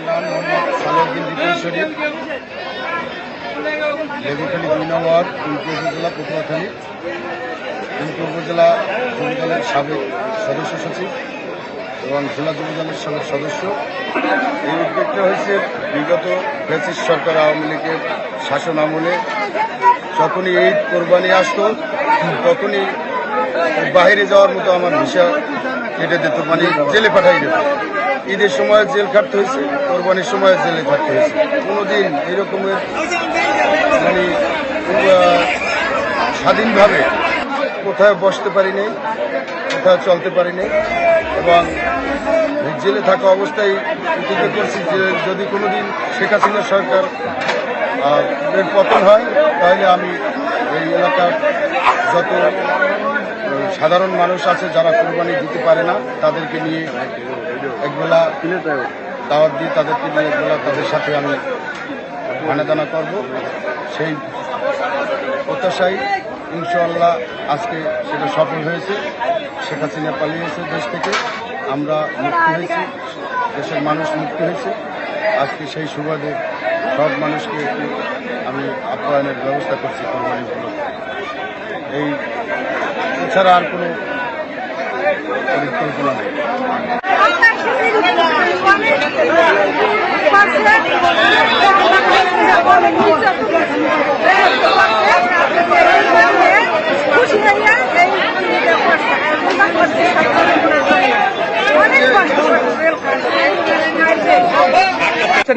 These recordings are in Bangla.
আমার নাম মোহাম্মদ সালাউদ্দিন রিপন শরীফ, লেবুখালী ২ নং ওয়ার্ড, কুলকি উপজেলা, পটুয়াখালী। কুলকি উপজেলা যুবদলের সাবেক সদস্য সচিব এবং জেলা যুবদলের সাবেক সদস্য। এই উদ্যোগটা হয়েছে বিগত ফ্যাসিস্ট সরকার আওয়ামী লীগের শাসন আমলে যখনই ঈদ কোরবানি আসতো তখনই বাইরে যাওয়ার মতো আমার ভিসা কেটে দিত, মানে জেলে পাঠাই দিত। ঈদের সময় জেল খাটতে হয়েছে, কোরবানির সময় জেলে থাকতে হয়েছে। কোনোদিন এরকমের মানে স্বাধীনভাবে কোথাও বসতে পারি নাই, কোথাও চলতে পারি নাই এবং জেলে থাকা অবস্থায় প্রতিজ্ঞা করছি যে যদি কোনোদিন শেখ হাসিনা সরকার এর পতন হয় তাহলে আমি এই এলাকার যত সাধারণ মানুষ আছে যারা কোরবানি দিতে পারে না তাদেরকে নিয়ে একবেলা দাওয়াত দিয়ে তাদেরকে নিয়ে একবেলা তাদের সাথে আমি খানাদানা করব। সেই প্রত্যাশায় ইনশাআল্লাহ আজকে সেটা সফল হয়েছে। শেখ হাসিনা পালিয়েছে দেশ থেকে, আমরা মুক্তি হয়েছি, দেশের মানুষ মুক্তি হয়েছে। আজকে সেই সুবাদে সব মানুষকে একটু আমি আপ্যায়নের ব্যবস্থা করছি কোরবানি উপলক্ষে। এই এছাড়া আর কোনো পরিকল্পনা নেই।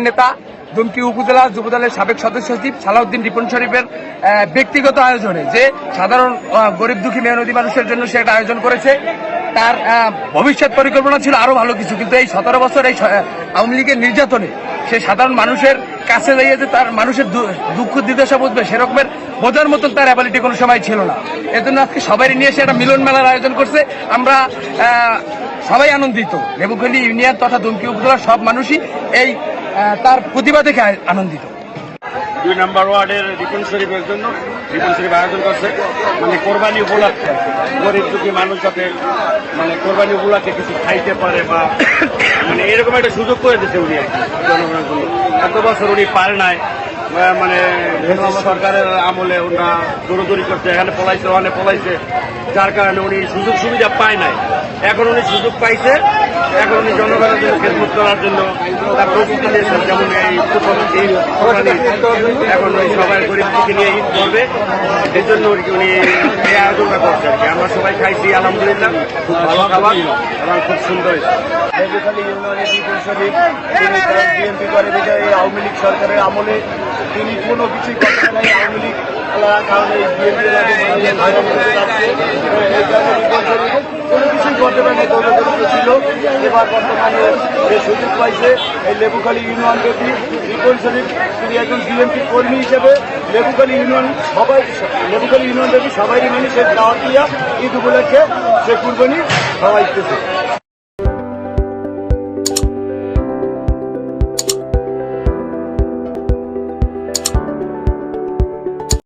নেতা দুমকি উপজেলা যুবদলের সাবেক সদস্য সচিব সালাউদ্দিন রিপন শরীফের ব্যক্তিগত আয়োজনে যে সাধারণ গরিব দুঃখী মেহনতি মানুষের জন্য সে একটা আয়োজন করেছে। তার ভবিষ্যৎ পরিকল্পনা ছিল আরো ভালো কিছু, কিন্তু এই 17 বছর এই আওয়ামী লীগের নির্যাতনে সে সাধারণ মানুষের কাছে দাঁড়িয়ে যে তার মানুষের দুঃখ দুর্দশা বুঝবে সেরকমের বোঝার মতন তার অ্যাবিলিটি কোনো সময় ছিল না। এজন্য আজকে সবাই নিয়ে এসে একটা মিলন মেলার আয়োজন করছে। আমরা সবাই আনন্দিত, লেবুখালী ইউনিয়ন তথা দুমকি উপজেলার সব মানুষই এই তার প্রতিভা দেখে আনন্দিত। ২ নম্বর ওয়ার্ডের রিপন শরীফের জন্য রিপন শরীফ আয়োজন করছে, মানে কোরবানি উপলক্ষে গরিব দুঃখী মানুষ যাতে মানে কোরবানি উপলক্ষে কিছু খাইতে পারে বা মানে এরকম একটা সুযোগ করে দিচ্ছে উনি জনগণের জন্য। এত বছর উনি পারে নাই, মানে সরকারের আমলে ওনা দৌড়দৌড়ি করছে, এখানে পলাইছে ওখানে পলাইছে, যার কারণে উনি সুযোগ সুবিধা পায় নাই। এখন উনি সুযোগ পাইছে, এখন উনি জনগণের জন্য খেদমত করার জন্য তার প্রস্তুতি নিয়েছেন। যেমন এই প্রথম ঈদ কোরবানি, এখন ওই সবাই গরিব দিকে নিয়ে ঈদ করবে, এর জন্য উনি এই আয়োজনটা করছে আর কি। আমরা সবাই খাইছি আলহামদুলিল্লাহ, খুব ভালো খাবার এবং খুব সুন্দর। লেবুখালী ইউনিয়নের রিপন শরীফ তিনি বিএনপি করে বিজয় এই আওয়ামী লীগ সরকারের আমলে তিনি কোনো কিছুই করতে নাই। আওয়ামী লীগ কারণে বিএনপি কোনো কিছুই করতে পারেনি, দৌড়দৌড়ি ছিল। এবার বর্তমানে যে সুযোগ পাইছে এই লেবুখালী ইউনিয়ন ব্যাপী রিপন শরীফ, তিনি একজন বিএনপি কর্মী হিসেবে লেবুখালী ইউনিয়ন ব্যাপী সবাই মিলে সে দাওয়াত দিয়া ঈদ উপলক্ষে সে কুরবানি সবাই দিতেছে।